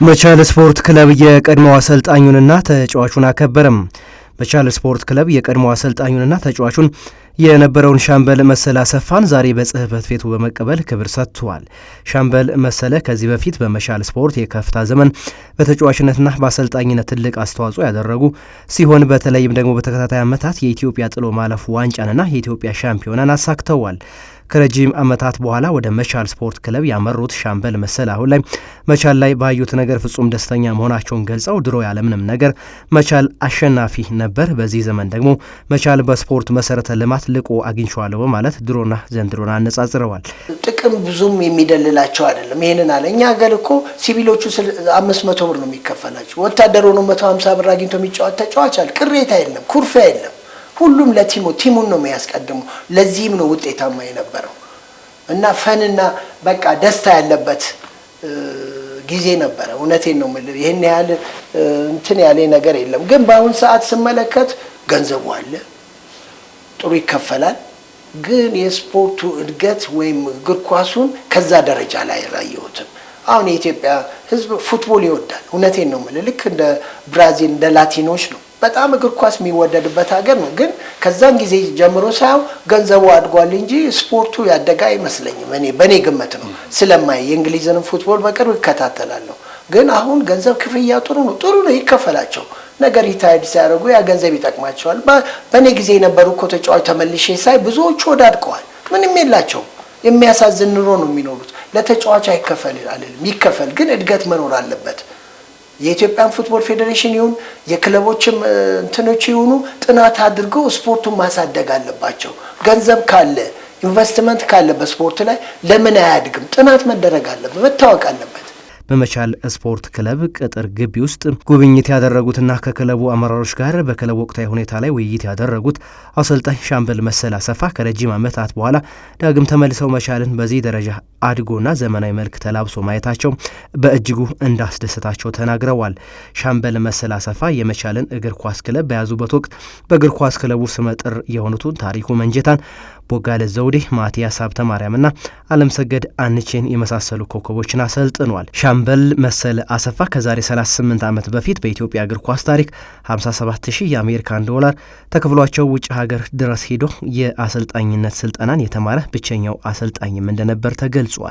መቻል ስፖርት ክለብ የቀድሞው አሰልጣኙንና ተጫዋቹን አከበረም። መቻል ስፖርት ክለብ የቀድሞው አሰልጣኙንና ተጫዋቹን የነበረውን ሻምበል መሰለ አሰፋን ዛሬ በጽህፈት ቤቱ በመቀበል ክብር ሰጥቷል። ሻምበል መሰለ ከዚህ በፊት በመቻል ስፖርት የከፍታ ዘመን በተጫዋችነትና በአሰልጣኝነት ትልቅ አስተዋጽኦ ያደረጉ ሲሆን በተለይም ደግሞ በተከታታይ ዓመታት የኢትዮጵያ ጥሎ ማለፍ ዋንጫንና የኢትዮጵያ ሻምፒዮናን አሳክተዋል። ከረጅም ዓመታት በኋላ ወደ መቻል ስፖርት ክለብ ያመሩት ሻምበል መሰለ አሁን ላይ መቻል ላይ ባዩት ነገር ፍጹም ደስተኛ መሆናቸውን ገልጸው ድሮ ያለምንም ነገር መቻል አሸናፊ ነበር፣ በዚህ ዘመን ደግሞ መቻል በስፖርት መሰረተ ልማት ልቆ አግኝቼዋለሁ በማለት ድሮና ዘንድሮን አነጻጽረዋል። ጥቅም ብዙም የሚደልላቸው አይደለም። ይሄንን አለ እኛ ሀገር እኮ ሲቪሎቹ 500 ብር ነው የሚከፈላቸው። ወታደሩ ነው 150 ብር አግኝቶ የሚጫወት ተጫዋች አለ። ቅሬታ የለም፣ ኩርፊያ የለም። ሁሉም ቲሙን ነው የሚያስቀድሙ። ለዚህም ነው ውጤታማ የነበረው እና ፈንና በቃ ደስታ ያለበት ጊዜ ነበረ። እውነቴን ነው የምልህ። ይሄን ያህል እንትን ያለ ነገር የለም። ግን በአሁን ሰዓት ስመለከት ገንዘቡ አለ፣ ጥሩ ይከፈላል። ግን የስፖርቱ እድገት ወይም እግር ኳሱን ከዛ ደረጃ ላይ አላየሁትም። አሁን የኢትዮጵያ ሕዝብ ፉትቦል ይወዳል። እውነቴን ነው የምልህ። ልክ እንደ ብራዚል እንደ ላቲኖች ነው በጣም እግር ኳስ የሚወደድበት ሀገር ነው። ግን ከዛን ጊዜ ጀምሮ ሳይሆን ገንዘቡ አድጓል እንጂ ስፖርቱ ያደገ አይመስለኝም። በእኔ ግምት ነው ስለማይ የእንግሊዝንም ፉትቦል በቅርብ ይከታተላለሁ። ግን አሁን ገንዘብ ክፍያ ጥሩ ነው ይከፈላቸው ነገር ሪታይርድ ሲያደርጉ ያ ገንዘብ ይጠቅማቸዋል። በእኔ ጊዜ የነበሩ እኮ ተጫዋች ተመልሼ ሳይ ብዙዎቹ ወዳድቀዋል። ምንም የላቸውም። የሚያሳዝን ኑሮ ነው የሚኖሩት። ለተጫዋች አይከፈል አልልም፣ ይከፈል፣ ግን እድገት መኖር አለበት። የኢትዮጵያን ፉትቦል ፌዴሬሽን ይሁን የክለቦችም እንትኖች ይሁኑ ጥናት አድርገው ስፖርቱን ማሳደግ አለባቸው። ገንዘብ ካለ ኢንቨስትመንት ካለ በስፖርት ላይ ለምን አያድግም? ጥናት መደረግ አለበት፣ መታወቅ አለበት። በመቻል ስፖርት ክለብ ቅጥር ግቢ ውስጥ ጉብኝት ያደረጉትና ከክለቡ አመራሮች ጋር በክለቡ ወቅታዊ ሁኔታ ላይ ውይይት ያደረጉት አሰልጣኝ ሻምበል መሰለ አሰፋ ከረጅም ዓመታት በኋላ ዳግም ተመልሰው መቻልን በዚህ ደረጃ አድጎና ዘመናዊ መልክ ተላብሶ ማየታቸው በእጅጉ እንዳስደሰታቸው ተናግረዋል። ሻምበል መሰለ አሰፋ የመቻልን እግር ኳስ ክለብ በያዙበት ወቅት በእግር ኳስ ክለቡ ስመጥር የሆኑትን ታሪኩ መንጀታን፣ ቦጋለ ዘውዴ፣ ማቲያስ ሀብተ ማርያምና አለም ሰገድ አንቼን የመሳሰሉ ኮከቦችን አሰልጥኗል። ሻምበል መሰለ አሰፋ ከዛሬ 38 ዓመት በፊት በኢትዮጵያ እግር ኳስ ታሪክ 57,000 የአሜሪካን ዶላር ተከፍሏቸው ውጭ ሀገር ድረስ ሄዶ የአሰልጣኝነት ስልጠናን የተማረ ብቸኛው አሰልጣኝም እንደነበር ተገልጿል።